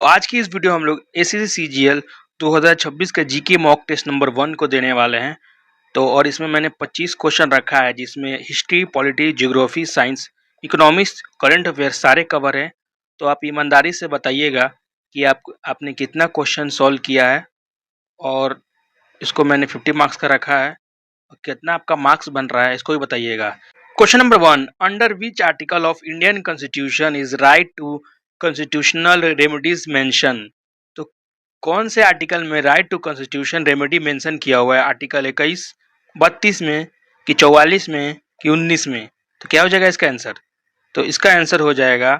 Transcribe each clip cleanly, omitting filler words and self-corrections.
आज की इस वीडियो हम लोग एसएससी सीजीएल 2026 का जीके मॉक टेस्ट नंबर 1 को देने वाले हैं। तो और इसमें मैंने 25 क्वेश्चन रखा है, जिसमें history, polity, geography, science, economics, current affair सारे कवर हैं। तो आप ईमानदारी से बताइएगा कि आपने कितना क्वेश्चन सॉल्व किया है, और इसको मैंने 50 मार्क्स का रखा है, और कितना आपका मार्क्स बन रहा है इसको भी बताइएगा। Question number 1, under which article of Indian constitution is right to constitutional remedies mention. तो कौन से आर्टिकल में right to constitution remedy mention किया हुआ है? आर्टिकल 21, 32 में, कि 44 में, कि 19 में? तो क्या हो जाएगा इसका आंसर? तो इसका आंसर हो जाएगा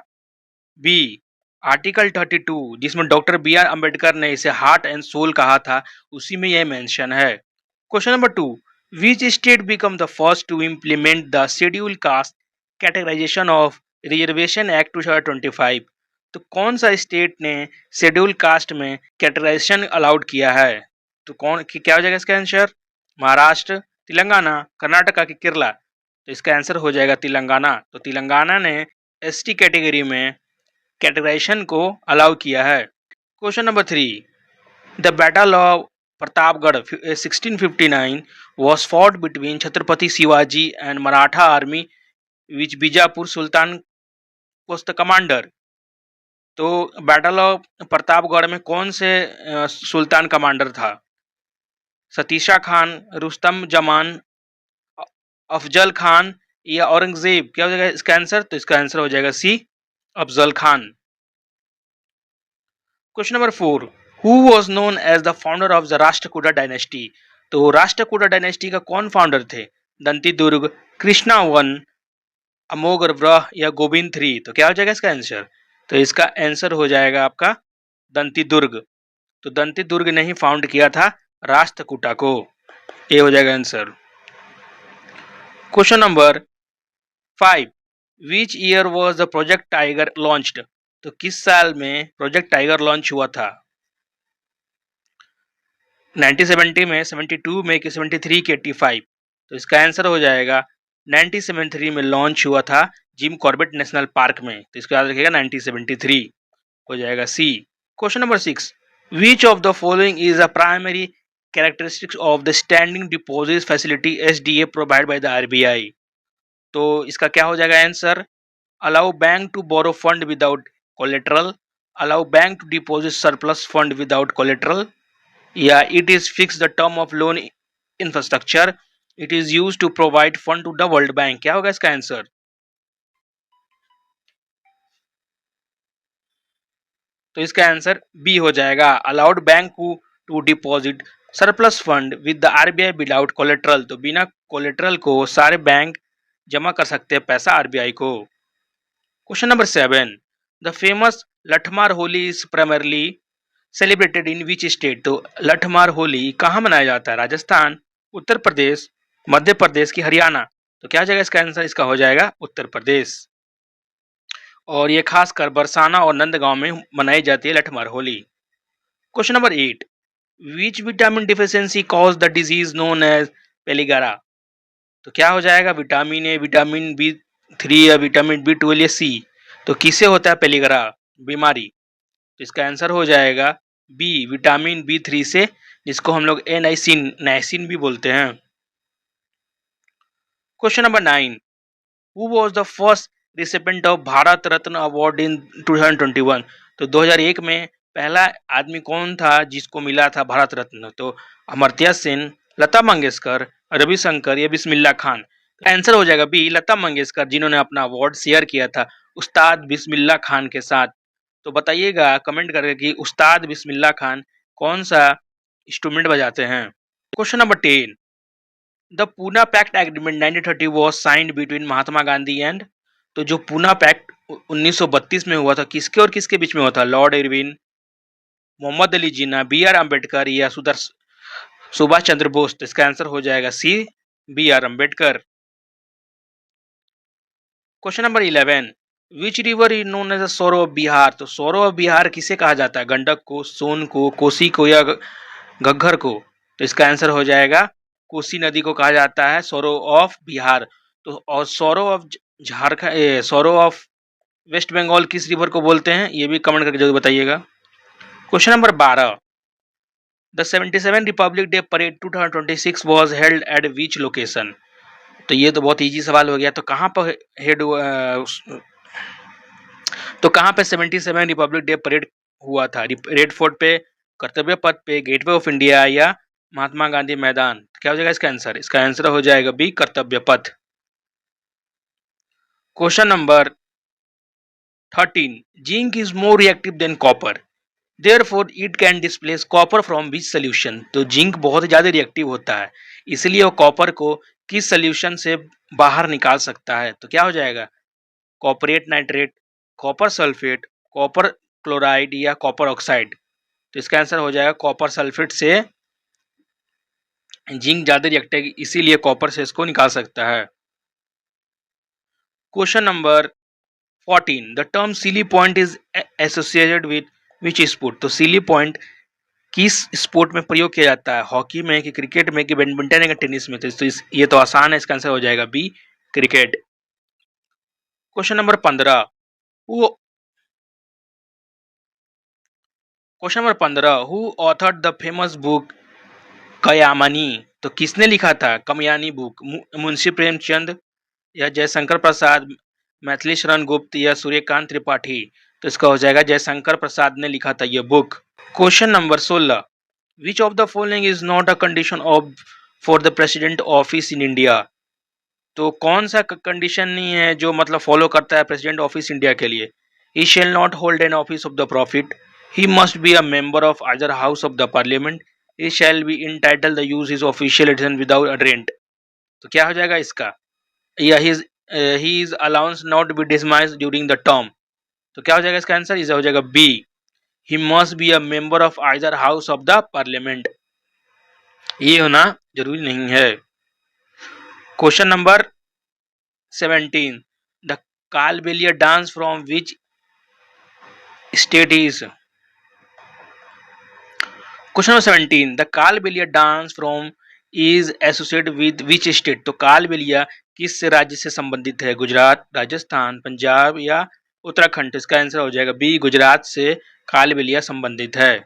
बी, आर्टिकल 32, जिसमें डॉक्टर बी आर अम्बेडकर ने इसे हार्ट एंड सोल कहा था, उसी में यह मेंशन है। Question number 2, which state become the first to implement the scheduled caste categorization of reservation act 2025? तो कौन सा स्टेट ने शेड्यूल कास्ट में कैटेगराइजेशन अलाउड किया है? तो क्या हो जाएगा इसका आंसर? महाराष्ट्र, तेलंगाना, कर्नाटका की केरला? तो इसका आंसर हो जाएगा तेलंगाना। तो तेलंगाना ने एसटी कैटेगरी में कैटेगराइजेशन को अलाउ किया है। Question number 3, the battle of Pratapgarh 1659 was fought between Chhatrapati Shivaji and Maratha army, which Bijapur Sultan was the commander. तो बैटल ऑफ प्रतापगढ़ में कौन से सुल्तान कमांडर था? सतीशा खान, रुस्तम जमान, अफजल खान, या औरंगजेब? क्या हो जाएगा इसका आंसर? तो इसका आंसर हो जाएगा C, Afzal Khan. Question number 4, who was known as the founder of the Rashtrakuta dynasty? तो राष्ट्रकूटा डायनेस्टी का कौन फाउंडर थे? दंती दुर्ग, कृष्णा वन, अमोघवर्ष, या गोविंद 3? तो क्या हो जाएगा इसका आंसर? तो इसका आंसर हो जाएगा आपका दंती दुर्ग। तो दंती दुर्ग ने ही फाउंड किया था राष्ट्रकूटा को। ये हो जाएगा answer. Question number 5, which year was the project tiger launched? तो किस साल में प्रोजेक्ट टाइगर लॉन्च हुआ था? 1970 में, 72 में, कि 73 के 85? तो इसका आंसर हो जाएगा 1973 में लॉन्च हुआ था जिम कॉर्बेट नेशनल पार्क में। तो इसको याद रखिएगा, 1973 हो जाएगा C. Question number 6, which of the following is a primary characteristics of the standing deposit facility SDA provide by the RBI? तो इसका क्या हो जाएगा answer? Allow bank to borrow fund without collateral, allow bank to deposit surplus fund without collateral, या it is fix the term of loan infrastructure, it is use to provide fund to the world bank? क्या होगा इसका answer? तो इसका answer B हो जाएगा, allowed bank to deposit surplus fund with the RBI without collateral. तो बिना collateral को सारे बैंक जमा कर सकते हैं पैसा आरबीआई को। Question number 7, the famous Lathmar Holi is primarily celebrated in which state? तो लठमार होली कहाँ मनाया जाता है? राजस्थान, उत्तर प्रदेश, मध्य प्रदेश की हरियाणा? तो क्या हो जाएगा इसका आंसर? इसका हो जाएगा उत्तर प्रदेश। और ये खासकर बरसाना और नंदगांव में मनाई जाती है Lathmar Holi. Question number 8, which vitamin deficiency cause the disease known as pellagra? तो क्या हो जाएगा? विटामिन ए, विटामिन B3, या विटामिन B12, या सी? तो किससे होता है पेलिगरा बीमारी? तो इसका आंसर हो जाएगा बी, विटामिन B3 से, जिसको हम लोग नाइसिन भी बोलते हैं। Question number 9, who was the first recipient of Bharat Ratna award in 2021? तो 2001 में पहला आदमी कौन था जिसको मिला था भारत रत्न? तो अमर्त्य सेन, लता मंगेशकर, रविशंकर, या बिस्मिल्लाह खान? आंसर हो जाएगा बी, लता मंगेशकर, जिन्होंने अपना अवार्ड शेयर किया था उस्ताद बिस्मिल्लाह खान के साथ। तो बताइएगा कमेंट करके कि उस्ताद बिस्मिल्लाह खान कौन सा इंस्ट्रूमेंट बजाते हैं। Question number 10, the Poona pact agreement 1930 was signed between Mahatma Gandhi and? तो जो पूना पैक्ट 1932 में हुआ था, किसके और किसके बीच में हुआ था? Lord Irwin, Mohammad Ali Jinnah, B R Ambedkar, या सुभाष चंद्र बोस? तो इसका आंसर हो जाएगा C, B R Ambedkar. Question number 11, which river is known as sorrow of Bihar? तो सोरो ऑफ बिहार किसे कहा जाता है? गंडक को, सोन को, कोसी को, या घग्घर को? तो इसका आंसर हो जाएगा कोसी नदी को कहा जाता है सोरो ऑफ बिहार। तो और सोरो ऑफ झारखंड, सोरो ऑफ वेस्ट बंगाल किस रिवर को बोलते हैं? ये भी कमेंट करके जरूर बताइएगा। Question number 12, the 77 Republic day parade 2026 was held at which location. तो ये तो बहुत इजी सवाल हो गया। तो कहाँ पर हेड तो कहाँ पे 77 रिपब्लिक डे परेड हुआ था? रेड फोर्ट पे, कर्तव्य पथ पे, गेटवे ऑफ इंडिया या महात्मा गांधी मैदान? क्या हो जाएगा इसका आंसर? इसका आंसर हो जाएगा बी, कर्तव्य पथ। Question number 13, zinc is more reactive than copper, therefore it can displace copper from which solution. तो जिंक बहुत ज्यादा रिएक्टिव होता है, इसलिए वो कॉपर को किस सोल्यूशन से बाहर निकाल सकता है? तो क्या हो जाएगा? Copper nitrate, copper sulphate, copper chloride या कॉपर ऑक्साइड? तो इसका आंसर हो जाएगा कॉपर सल्फेट से जिंक ज्यादा रिएक्टिव, इसीलिए कॉपर से इसको निकाल सकता है। Question number 14, the term silly point is associated with which sport. तो सिली पॉइंट किस स्पोर्ट में प्रयोग किया जाता है? हॉकी में, कि क्रिकेट में, कि बैडमिंटन या टेनिस में? तो ये तो आसान है, इसका आंसर हो जाएगा B, cricket. Question number 15, who authored the famous book Kamayani. तो किसने लिखा था कमयानी बुक? मुंशी प्रेमचंद या जयशंकर प्रसाद, मैथिली शरण गुप्त या सूर्यकांत त्रिपाठी? तो इसका हो जाएगा जयशंकर प्रसाद ने लिखा था ये book. Question number 16, which of the following is not a condition of for the president office in India. तो कौन सा कंडीशन नहीं है जो मतलब फॉलो करता है प्रेसिडेंट ऑफिस इंडिया के लिए? He shall not hold an office of the profit, he must be a member of other house of the parliament, he shall be entitle the use his official region without rent. तो क्या हो जाएगा इसका? या he is allowance not be dismiss during the term. तो क्या हो जाएगा इसका आंसर? इसे हो जाएगा B, he must be a member of either house of the parliament. ये होना जरूरी नहीं है। Question number 17, the Kalbelia dance from which state is. Question number 17, the Kalbelia dance from is associated with which state. तो कालबेलिया किस राज्य से संबंधित है? गुजरात, राजस्थान, पंजाब या उत्तराखंड? इसका आंसर हो जाएगा बी, गुजरात से कालबेलिया संबंधित है।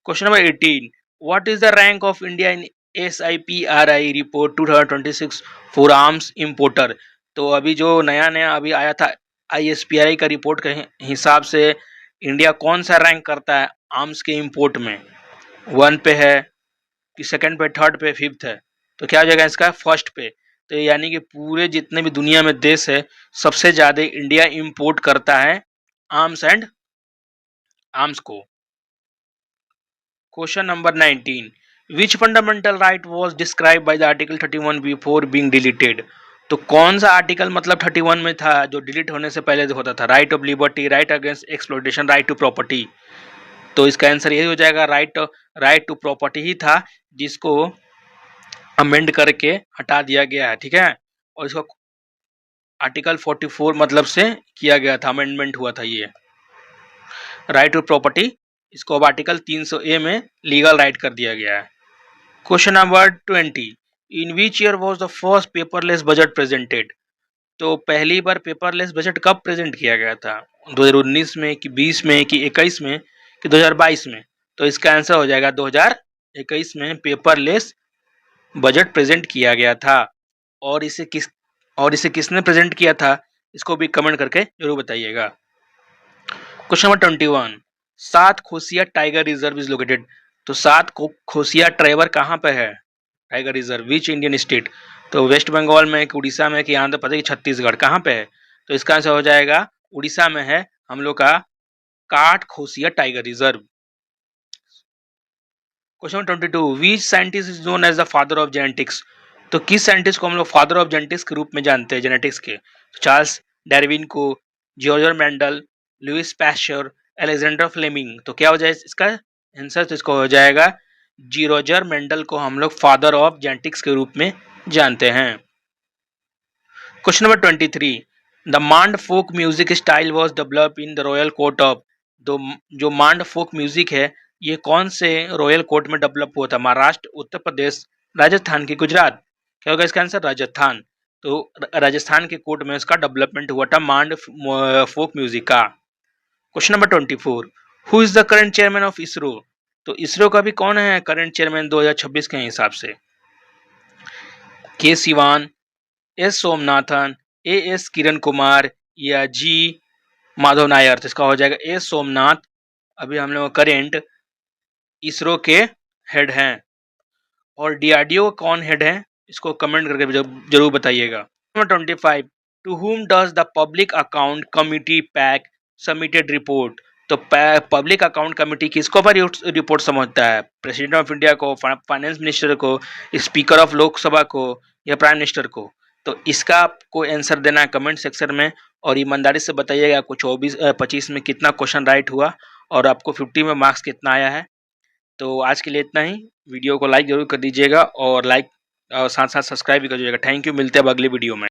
Question number 18, what is the rank of India in SIPRI report 2026 for arms importer. तो अभी जो नया अभी आया था ISPRI का रिपोर्ट के हिसाब से इंडिया कौन सा रैंक करता है आर्म्स के इंपोर्ट में? 1 पे है, कि सेकंड पे, थर्ड पे, फिफ्थ है? तो क्या हो जाएगा इसका? फर्स्ट पे। तो यानी कि पूरे जितने भी दुनिया में देश है, सबसे ज्यादा इंडिया इंपोर्ट करता है आर्म्स को। Question number 19, which fundamental right was describe by the article 31 before being deleted. तो कौन सा आर्टिकल मतलब 31 में था जो डिलीट होने से पहले होता था? Right of liberty, right against exploitation, right to property. तो इसका आंसर यही हो जाएगा, राइट टू प्रॉपर्टी ही था, जिसको अमेंड करके हटा दिया गया है। ठीक है, और इसको आर्टिकल 44 मतलब से किया गया था, अमेंडमेंट हुआ था ये राइट टू प्रॉपर्टी। इसको अब आर्टिकल 300A में लीगल राइट कर दिया गया है। Question number 20, in which year was the first paperless budget presented. तो पहली बार पेपरलेस बजट कब प्रेजेंट किया गया था? 2019 में, कि 20 में, कि 21 में, कि 2022 में? तो इसका आंसर हो जाएगा 2021 में पेपरलेस बजट प्रेजेंट किया गया था। और इसे किसने प्रेजेंट किया था, इसको भी कमेंट करके जरूर बताइएगा। क्वेश्चन नंबर 21, सात खोसिया टाइगर रिजर्व इज लोकेटेड। तो सात खोसिया ट्राइबर कहाँ पे है tiger reserve? Which Indian state. तो वेस्ट बंगाल में, कि उड़ीसा में, कि आंध्र प्रदेश, छत्तीसगढ़? कहाँ पे है? तो इसका आंसर हो जाएगा उड़ीसा में है हम लोग का काठ खोसिया tiger reserve. Question number 22, which scientist is known as the father of genetics. तो किस साइंटिस्ट को हम लोग फादर ऑफ जेनेटिक्स के रूप में जानते हैं, जेनेटिक्स के? चार्ल्स डार्विन को, George Mendel, Louis Pasteur, Alexander Fleming? तो क्या हो जाए इसका आंसर? तो इसको हो जाएगा जॉर्ज मेंडल को हम लोग फादर ऑफ जेनेटिक्स के रूप में जानते हैं। Question number 23, the Maand folk music style was developed in the royal court of. जो मांड फोक म्यूजिक है, ये कौन से रॉयल कोर्ट में डेवलप हुआ था? महाराष्ट्र, उत्तर प्रदेश, राजस्थान की गुजरात? क्या होगा इसका आंसर? राजस्थान। तो राजस्थान के कोर्ट में इसका डेवलपमेंट हुआ था मांड फोक म्यूजिक का। Question number 24, who is the current chairman of ISRO? तो इसरो का भी कौन है करंट चेयरमैन 2026 के हिसाब से? K Sivan, S Somanathan, A S Kiran Kumar या जी माधव नायर? तो इसका हो जाएगा ए सोमनाथ। अभी हम लोग करेंट इसरो के हेड हैं। और डीआरडीओ कौन हेड है, इसको कमेंट करके जरूर बताइएगा। Number 25, to whom does the public account committee PAC submitted report? तो पब्लिक अकाउंट कमिटी किसको पर रिपोर्ट समझता है? प्रेसिडेंट ऑफ इंडिया को, फाइनेंस मिनिस्टर को, स्पीकर ऑफ लोकसभा को या प्राइम मिनिस्टर को? तो इसका आपको आंसर देना है कमेंट सेक्शन में और ईमानदारी से बताइएगा आपको 25 में कितना क्वेश्चन राइट हुआ और आपको 50 में मार्क्स कितना आया है। तो आज के लिए इतना ही। वीडियो को लाइक जरूर कर दीजिएगा और साथ साथ सब्सक्राइब भी कर दीजिएगा। थैंक यू, मिलते हैं अब अगली वीडियो में।